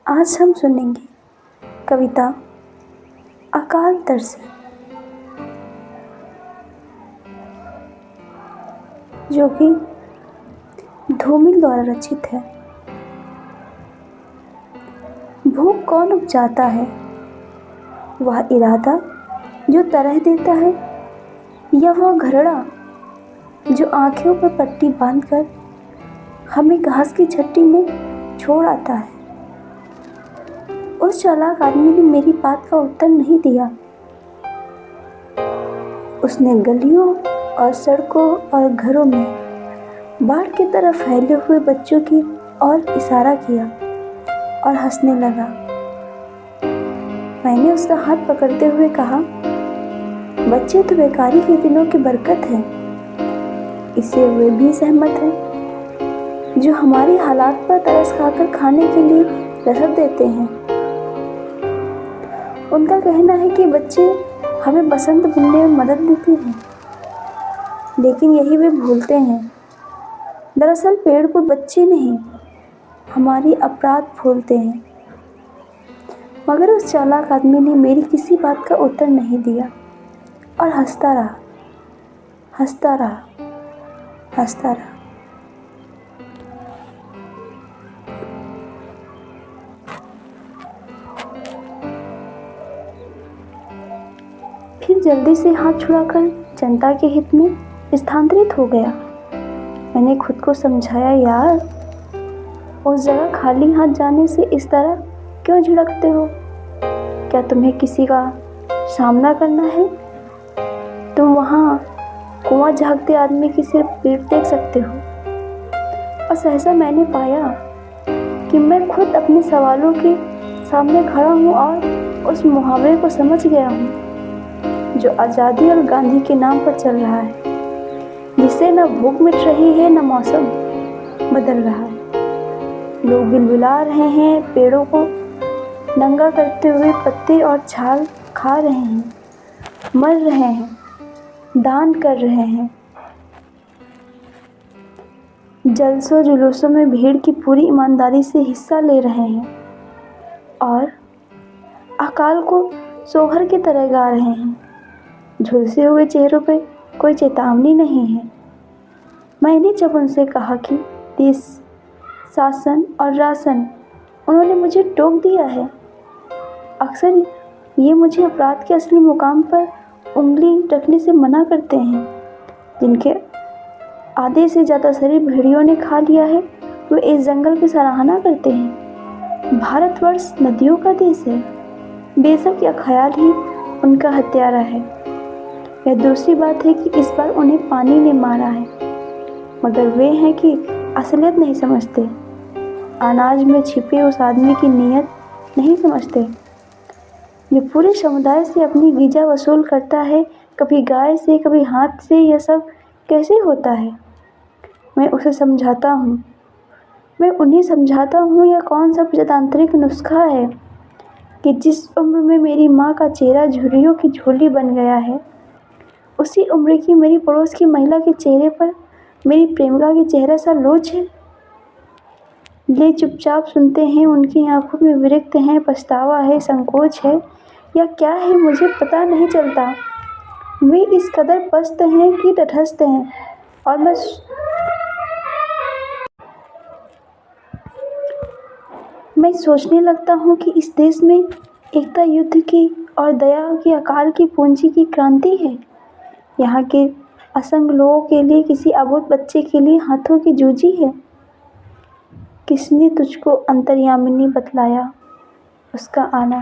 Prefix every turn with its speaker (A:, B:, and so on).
A: आज हम सुनेंगे कविता अकाल तरसे, जो कि धूमिल द्वारा रचित है। भूख कौन उपजाता है? वह इरादा जो तरह देता है, या वह घरड़ा जो आंखों पर पट्टी बांधकर हमें घास की छट्टी में छोड़ आता है। उस चालाक आदमी ने मेरी बात का उत्तर नहीं दिया। उसने गलियों और सड़कों और घरों में बाढ़ की तरह फैले हुए बच्चों की ओर इशारा किया और हंसने लगा। मैंने उसका हाथ पकड़ते हुए कहा, बच्चे तो बेकारी के दिनों की बरकत है। इससे वे भी सहमत हैं जो हमारी हालात पर तरस खाकर खाने के लिए रसद देते हैं। उनका कहना है कि बच्चे हमें बसंत बुनने में मदद देते हैं, लेकिन यही वे भूलते हैं। दरअसल पेड़ पर बच्चे नहीं, हमारी अपराध फूलते हैं। मगर उस चालाक आदमी ने मेरी किसी बात का उत्तर नहीं दिया और हंसता रहा, हंसता रहा, हंसता रहा। फिर जल्दी से हाथ छुड़ाकर जनता के हित में स्थानांतरित हो गया। मैंने खुद को समझाया, यार, उस जगह खाली हाथ जाने से इस तरह क्यों झिड़कते हो? क्या तुम्हें किसी का सामना करना है? तुम वहाँ कुआं झाँकते आदमी की सिर्फ पीठ देख सकते हो। और सहसा मैंने पाया कि मैं खुद अपने सवालों के सामने खड़ा हूँ और उस मुहावरे को समझ गया हूँ जो आज़ादी और गांधी के नाम पर चल रहा है, जिससे न भूख मिट रही है, न मौसम बदल रहा है। लोग बिलबिला रहे हैं, पेड़ों को नंगा करते हुए पत्ते और छाल खा रहे हैं, मर रहे हैं, दान कर रहे हैं। जलसों जुलूसों में भीड़ की पूरी ईमानदारी से हिस्सा ले रहे हैं और अकाल को सोहर की तरह गा रहे हैं। झुलसे हुए चेहरों पे कोई चेतावनी नहीं है। मैंने जब उनसे कहा कि देश, शासन और राशन उन्होंने मुझे टोक दिया है। अक्सर ये मुझे अपराध के असली मुकाम पर उंगली रखने से मना करते हैं। जिनके आधे से ज़्यादा शरीर भेड़ियों ने खा लिया है, वे इस जंगल की सराहना करते हैं। भारतवर्ष नदियों का देश है, बेशक यह ख्याल ही उनका हत्यारा है। यह दूसरी बात है कि इस बार उन्हें पानी ने मारा है, मगर वे हैं कि असलियत नहीं समझते, अनाज में छिपे उस आदमी की नीयत नहीं समझते जो पूरे समुदाय से अपनी गिजा वसूल करता है, कभी गाय से, कभी हाथ से। यह सब कैसे होता है? मैं उसे समझाता हूँ, मैं उन्हें समझाता हूँ, यह कौन सा प्रजातांत्रिक नुस्खा है कि जिस उम्र में मेरी माँ का चेहरा झुर्रियों की झोली बन गया है, उसी उम्र की मेरी पड़ोस की महिला के चेहरे पर मेरी प्रेमिका की चेहरा सा लोच है। ले चुपचाप सुनते हैं, उनकी आंखों में विरक्त है, पछतावा है, संकोच है, या क्या है मुझे पता नहीं चलता। वे इस कदर पस्त हैं कि तटस्थ हैं, और मैं सोचने लगता हूँ कि इस देश में एकता युद्ध की और दया की अकाल की पूंजी की क्रांति है। यहाँ के असंग लोगों के लिए, किसी अबोध बच्चे के लिए हाथों की जूझी है। किसने तुझको अंतर्यामिनी बतलाया उसका आना?